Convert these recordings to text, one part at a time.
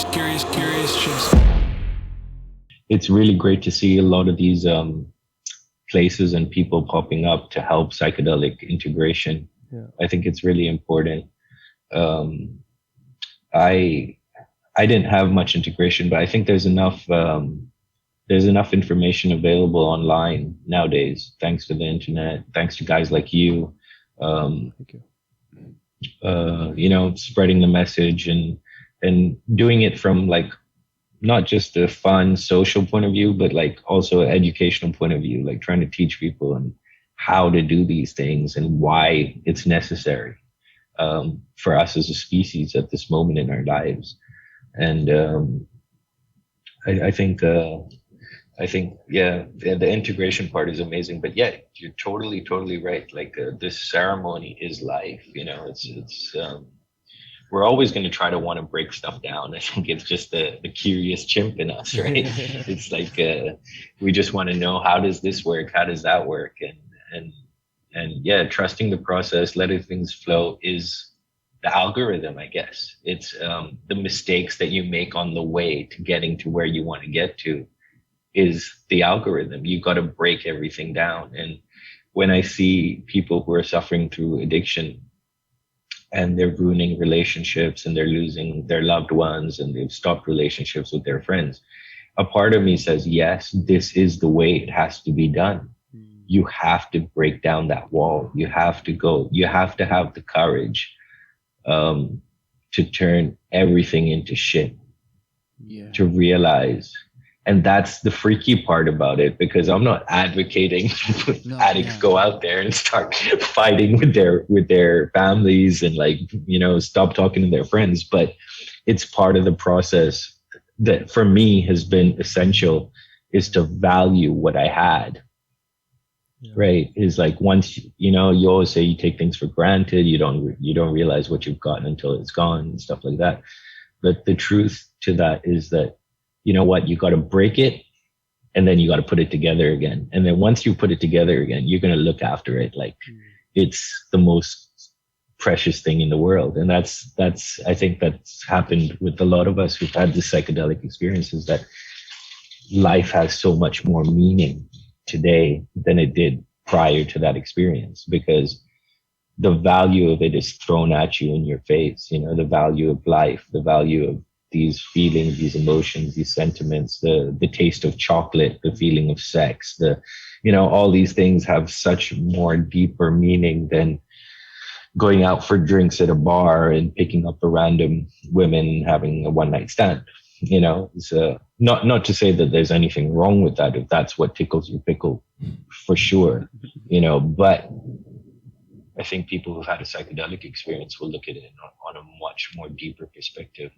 curious chimps. It's really great to see a lot of these places and people popping up to help psychedelic integration. Yeah. I think it's really important. I I didn't have much integration, but I think there's enough information available online nowadays, thanks to the internet, thanks to guys like you. Thank you. Spreading the message and doing it from like not just a fun social point of view, but like also an educational point of view, like trying to teach people and how to do these things and why it's necessary for us as a species at this moment in our lives. And I think yeah, the integration part is amazing. But yeah, you're totally right. Like this ceremony is life. It's we're always going to try to want to break stuff down. I think it's just the curious chimp in us, right? It's like we just want to know, how does this work? How does that work? And yeah, trusting the process, letting things flow is the algorithm, I guess. It's the mistakes that you make on the way to getting to where you want to get to is the algorithm. You got to break everything down. And when I see people who are suffering through addiction and they're ruining relationships and they're losing their loved ones and they've stopped relationships with their friends, a part of me says, yes, this is the way it has to be done. You have to break down that wall. You have to have the courage to turn everything into shit, to realize. And that's the freaky part about it, because I'm not advocating addicts go out there and start fighting with their families and stop talking to their friends. But it's part of the process that for me has been essential, is to value what I had. Yeah. Right. Is like, once, you always say you take things for granted. You don't realize what you've gotten until it's gone and stuff like that. But the truth to that is that, you know what, you got to break it and then you got to put it together again. And then once you put it together again, you're going to look after it like it's the most precious thing in the world. And that's I think that's happened with a lot of us who've had this psychedelic experiences, that life has so much more meaning today than it did prior to that experience, because the value of it is thrown at you in your face. The value of life, the value of these feelings, these emotions, these sentiments, the taste of chocolate, the feeling of sex, all these things have such more deeper meaning than going out for drinks at a bar and picking up a random women and having a one night stand. It's not to say that there's anything wrong with that, if that's what tickles your pickle, for sure, but I think people who've had a psychedelic experience will look at it on a much more deeper perspective.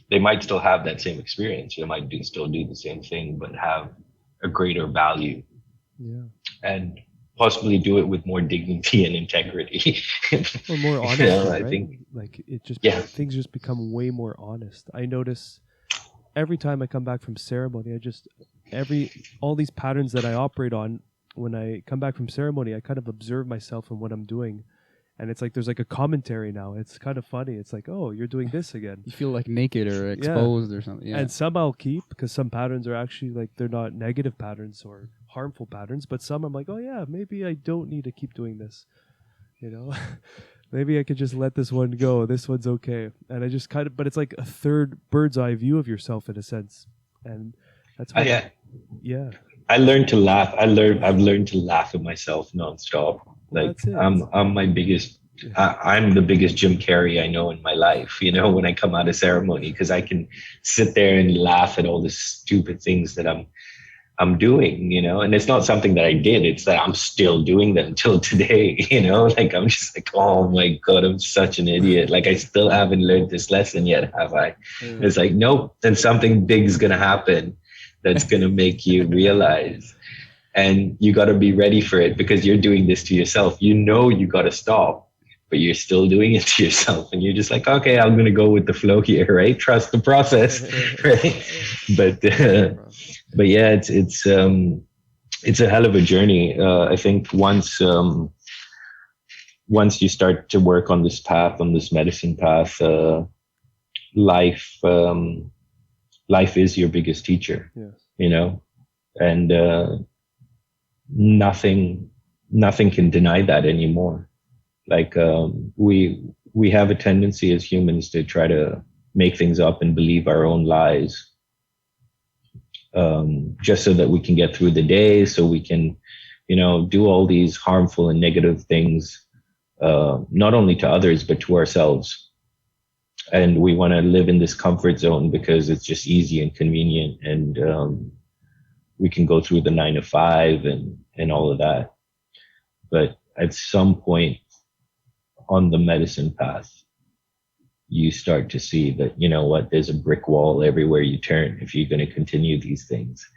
They might still have that same experience. They might still do the same thing, but have a greater value. Yeah. And possibly do it with more dignity and integrity. Or more honesty, right? I think, like it just, things just become way more honest. I notice every time I come back from ceremony, all these patterns that I operate on, when I come back from ceremony, I kind of observe myself and what I'm doing. And it's like there's like a commentary now. It's kind of funny. It's like, oh, you're doing this again. You feel like naked or exposed or something. Yeah. And some I'll keep, because some patterns are actually like, they're not negative patterns or harmful patterns. But some I'm like, oh yeah, maybe I don't need to keep doing this. Maybe I could just let this one go. This one's okay. And I just but it's like a third bird's eye view of yourself in a sense. And that's what I learned to laugh. I've learned to laugh at myself nonstop. Like I'm the biggest Jim Carrey I know in my life, when I come out of ceremony, because I can sit there and laugh at all the stupid things that I'm doing, and it's not something that I did. It's that I'm still doing them till today, like I'm just like, oh my God, I'm such an idiot. Like I still haven't learned this lesson yet, have I? It's like, nope. And something big is going to happen that's going to make you realize. And you got to be ready for it, because you're doing this to yourself. You got to stop, but you're still doing it to yourself. And you're just like, okay, I'm going to go with the flow here, right? Trust the process, right? But yeah, it's a hell of a journey. I think once you start to work on this path, on this medicine path, life, life is your biggest teacher, Yes. you know, and nothing, nothing can deny that anymore. Like we have a tendency as humans to try to make things up and believe our own lies, just so that we can get through the day, so we can, you know, do all these harmful and negative things, not only to others but to ourselves. And we want to live in this comfort zone because it's just easy and convenient, and we can go through the 9 to 5 and all of that. But at some point on the medicine path, you start to see that, you know what, there's a brick wall everywhere you turn if you're going to continue these things.